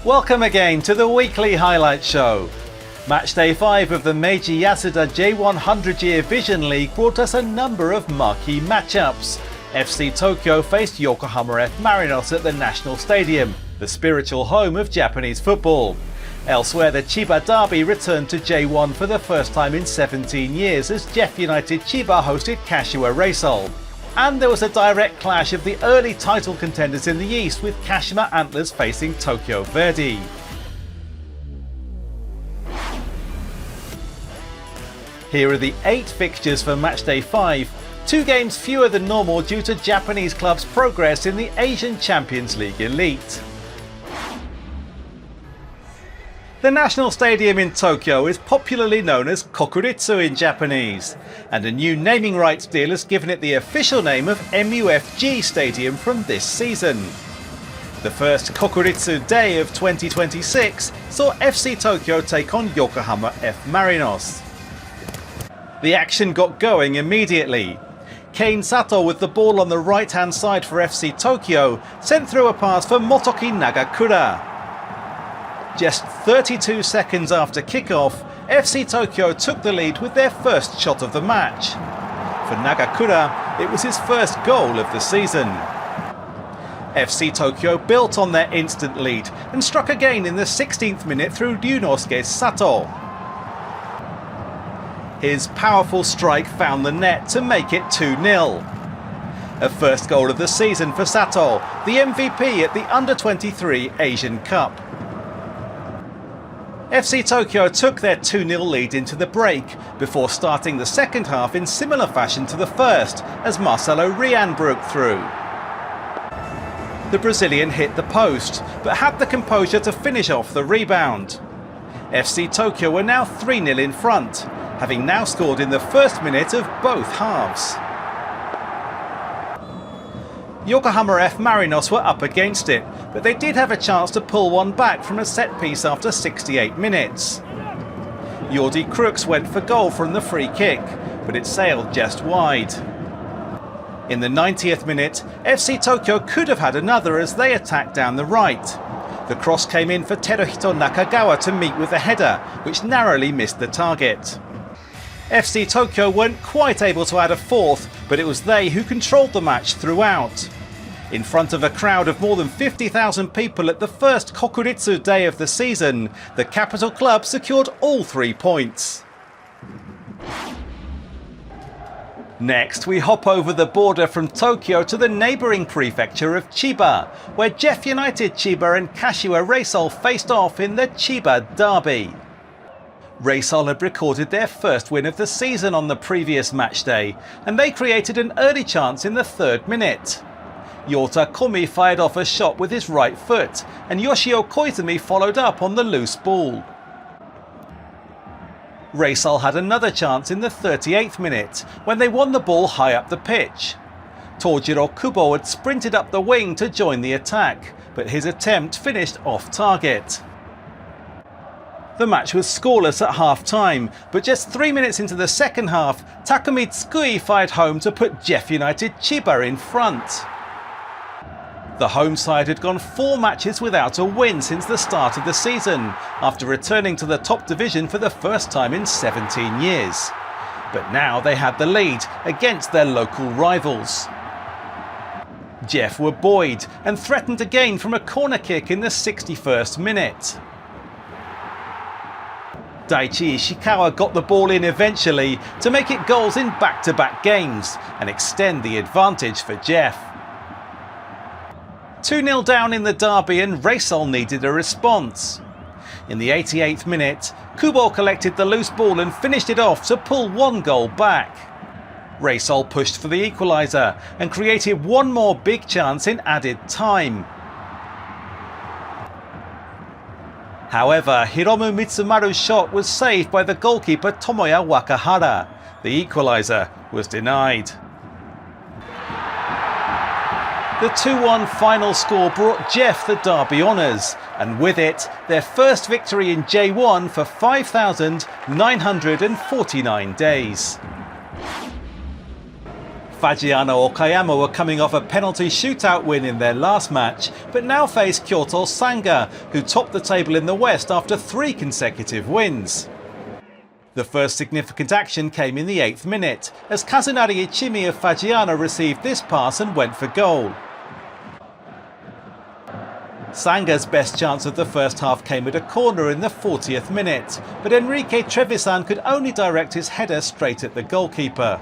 Welcome again to the weekly highlight show. Matchday 5 of the Meiji Yasuda J100 Year Vision League brought us a number of marquee matchups. FC Tokyo faced Yokohama F Marinos at the National Stadium, the spiritual home of Japanese football. Elsewhere, the Chiba derby returned to J1 for the first time in 17 years as Jeff United Chiba hosted Kashiwa Reysol. And there was a direct clash of the early title contenders in the East, with Kashima Antlers facing Tokyo Verdy. Here are the 8 fixtures for Matchday 5, 2 games fewer than normal due to Japanese clubs' progress in the Asian Champions League Elite. The National Stadium in Tokyo is popularly known as Kokuritsu in Japanese, and a new naming rights deal has given it the official name of MUFG Stadium from this season. The first Kokuritsu Day of 2026 saw FC Tokyo take on Yokohama F Marinos. The action got going immediately. Kane Sato, with the ball on the right-hand side for FC Tokyo, sent through a pass for Motoki Nagakura. Just 32 seconds after kickoff, FC Tokyo took the lead with their first shot of the match. For Nagakura, it was his first goal of the season. FC Tokyo built on their instant lead and struck again in the 16th minute through Ryunosuke Sato. His powerful strike found the net to make it 2-0. A first goal of the season for Sato, the MVP at the Under-23 Asian Cup. FC Tokyo took their 2-0 lead into the break, before starting the second half in similar fashion to the first, as Marcelo Rian broke through. The Brazilian hit the post, but had the composure to finish off the rebound. FC Tokyo were now 3-0 in front, having now scored in the first minute of both halves. Yokohama F Marinos were up against it, but they did have a chance to pull one back from a set piece after 68 minutes. Jordi Crooks went for goal from the free kick, but it sailed just wide. In the 90th minute, FC Tokyo could have had another as they attacked down the right. The cross came in for Teruhito Nakagawa to meet with a header, which narrowly missed the target. FC Tokyo weren't quite able to add a fourth, but it was they who controlled the match throughout. In front of a crowd of more than 50,000 people at the first Kokuritsu Day of the season, the capital club secured all 3 points. Next, we hop over the border from Tokyo to the neighbouring prefecture of Chiba, where Jeff United Chiba and Kashiwa Reysol faced off in the Chiba derby. Reysol had recorded their first win of the season on the previous match day, and they created an early chance in the 3rd minute. Yota Komi fired off a shot with his right foot, and Yoshio Koizumi followed up on the loose ball. Reysol had another chance in the 38th minute, when they won the ball high up the pitch. Tojiro Kubo had sprinted up the wing to join the attack, but his attempt finished off target. The match was scoreless at half-time, but just 3 minutes into the second half, Takumi Tsukui fired home to put Jeff United Chiba in front. The home side had gone 4 matches without a win since the start of the season, after returning to the top division for the first time in 17 years. But now they had the lead against their local rivals. Jeff were buoyed and threatened again from a corner kick in the 61st minute. Daichi Ishikawa got the ball in eventually to make it goals in back-to-back games and extend the advantage for Jeff. 2-0 down in the derby, and Reysol needed a response. In the 88th minute, Kubo collected the loose ball and finished it off to pull 1 goal back. Reysol pushed for the equaliser and created one more big chance in added time. However, Hiromu Mitsumaru's shot was saved by the goalkeeper Tomoya Wakahara. The equaliser was denied. The 2-1 final score brought Jeff the derby honours, and with it, their first victory in J1 for 5,949 days. Fagiano Okayama were coming off a penalty shootout win in their last match, but now face Kyoto's Sanga, who topped the table in the West after 3 consecutive wins. The first significant action came in the 8th minute, as Kazunari Ichimi of Fagiano received this pass and went for goal. Sanga's best chance of the first half came at a corner in the 40th minute, but Enrique Trevisan could only direct his header straight at the goalkeeper.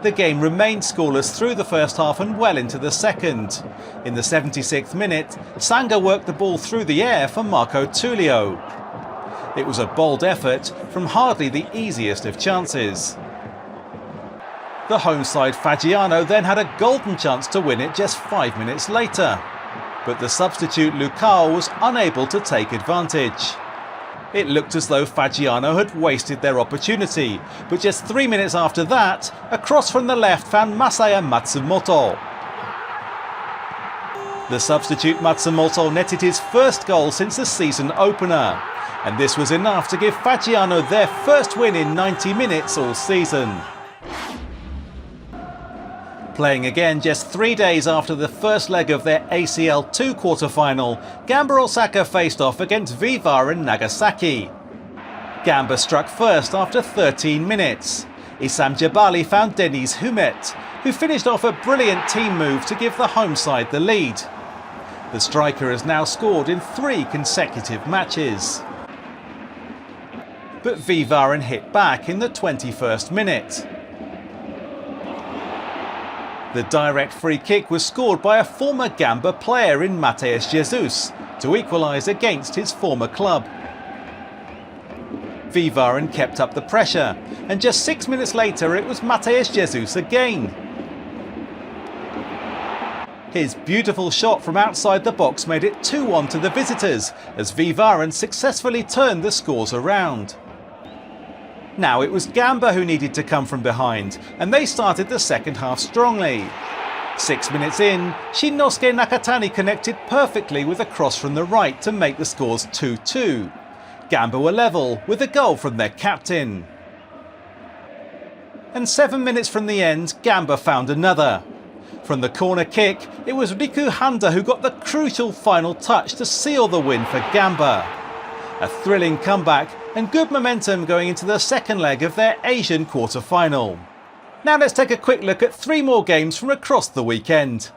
The game remained scoreless through the first half and well into the second. In the 76th minute, Sanga worked the ball through the air for Marco Tullio. It was a bold effort from hardly the easiest of chances. The home side Fagiano then had a golden chance to win it just 5 minutes later, but the substitute Lucao was unable to take advantage. It looked as though Fagiano had wasted their opportunity, but just 3 minutes after that, a cross from the left found Masaya Matsumoto. The substitute Matsumoto netted his first goal since the season opener, and this was enough to give Fagiano their first win in 90 minutes all season. Playing again just 3 days after the first leg of their ACL2 quarter-final, Gamba Osaka faced off against V-Varen Nagasaki. Gamba struck first after 13 minutes. Issam Jabali found Deniz Humet, who finished off a brilliant team move to give the home side the lead. The striker has now scored in 3 consecutive matches. But V-Varen hit back in the 21st minute. The direct free kick was scored by a former Gamba player in Mateus Jesus to equalise against his former club. V-Varen kept up the pressure, and just 6 minutes later it was Mateus Jesus again. His beautiful shot from outside the box made it 2-1 to the visitors, as V-Varen successfully turned the scores around. Now it was Gamba who needed to come from behind, and they started the second half strongly. 6 minutes in, Shinnosuke Nakatani connected perfectly with a cross from the right to make the scores 2-2. Gamba were level with a goal from their captain. And 7 minutes from the end, Gamba found another. From the corner kick, it was Riku Handa who got the crucial final touch to seal the win for Gamba. A thrilling comeback and good momentum going into the second leg of their Asian quarter-final. Now let's take a quick look at 3 more games from across the weekend.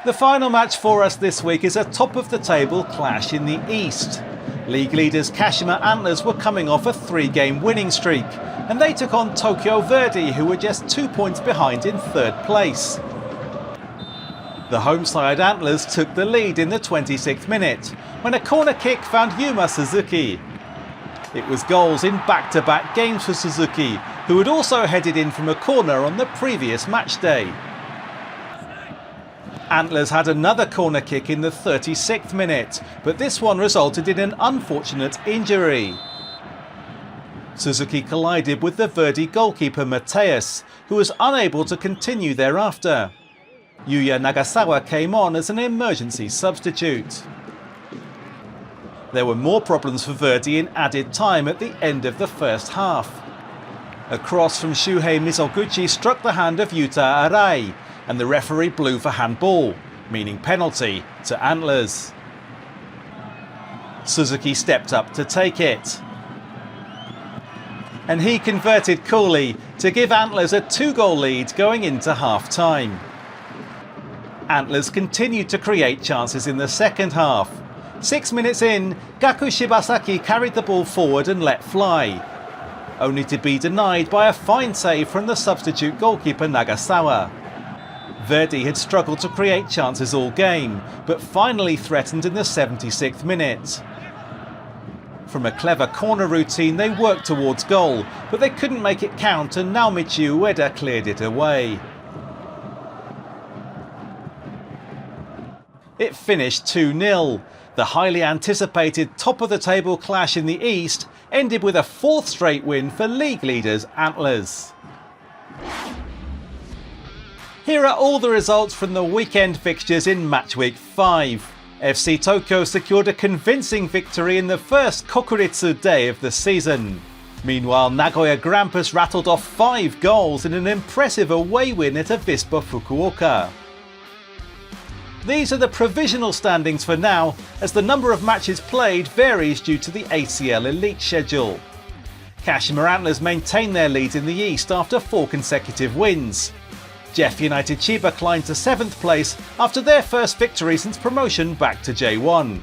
The final match for us this week is a top-of-the-table clash in the East. League leaders Kashima Antlers were coming off a 3-game winning streak, and they took on Tokyo Verdy, who were just 2 points behind in third place. The home side Antlers took the lead in the 26th minute, when a corner kick found Yuma Suzuki. It was goals in back-to-back games for Suzuki, who had also headed in from a corner on the previous match day. Antlers had another corner kick in the 36th minute, but this one resulted in an unfortunate injury. Suzuki collided with the Verdy goalkeeper Mateus, who was unable to continue thereafter. Yuya Nagasawa came on as an emergency substitute. There were more problems for Verdy in added time at the end of the first half. A cross from Shuhei Mizoguchi struck the hand of Yuta Arai, and the referee blew for handball, meaning penalty to Antlers. Suzuki stepped up to take it, and he converted coolly to give Antlers a 2-goal lead going into half-time. Antlers continued to create chances in the second half. 6 minutes in, Gaku Shibasaki carried the ball forward and let fly, only to be denied by a fine save from the substitute goalkeeper Nagasawa. Verdy had struggled to create chances all game, but finally threatened in the 76th minute. From a clever corner routine they worked towards goal, but they couldn't make it count and Naomichi Ueda cleared it away. It finished 2-0. The highly anticipated top-of-the-table clash in the East ended with a 4th straight win for league leaders Antlers. Here are all the results from the weekend fixtures in Match Week 5. FC Tokyo secured a convincing victory in the first Kokuritsu day of the season. Meanwhile, Nagoya Grampus rattled off 5 goals in an impressive away win at Avispa Fukuoka. These are the provisional standings for now, as the number of matches played varies due to the ACL Elite schedule. Kashima Antlers maintain their lead in the East after 4 consecutive wins. Jeff United Chiba climbed to 7th place after their first victory since promotion back to J1.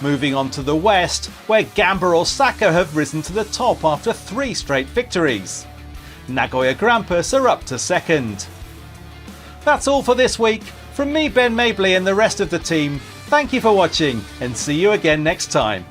Moving on to the West, where Gamba Osaka have risen to the top after 3 straight victories. Nagoya Grampus are up to 2nd. That's all for this week. From me, Ben Mabley, and the rest of the team, thank you for watching and see you again next time.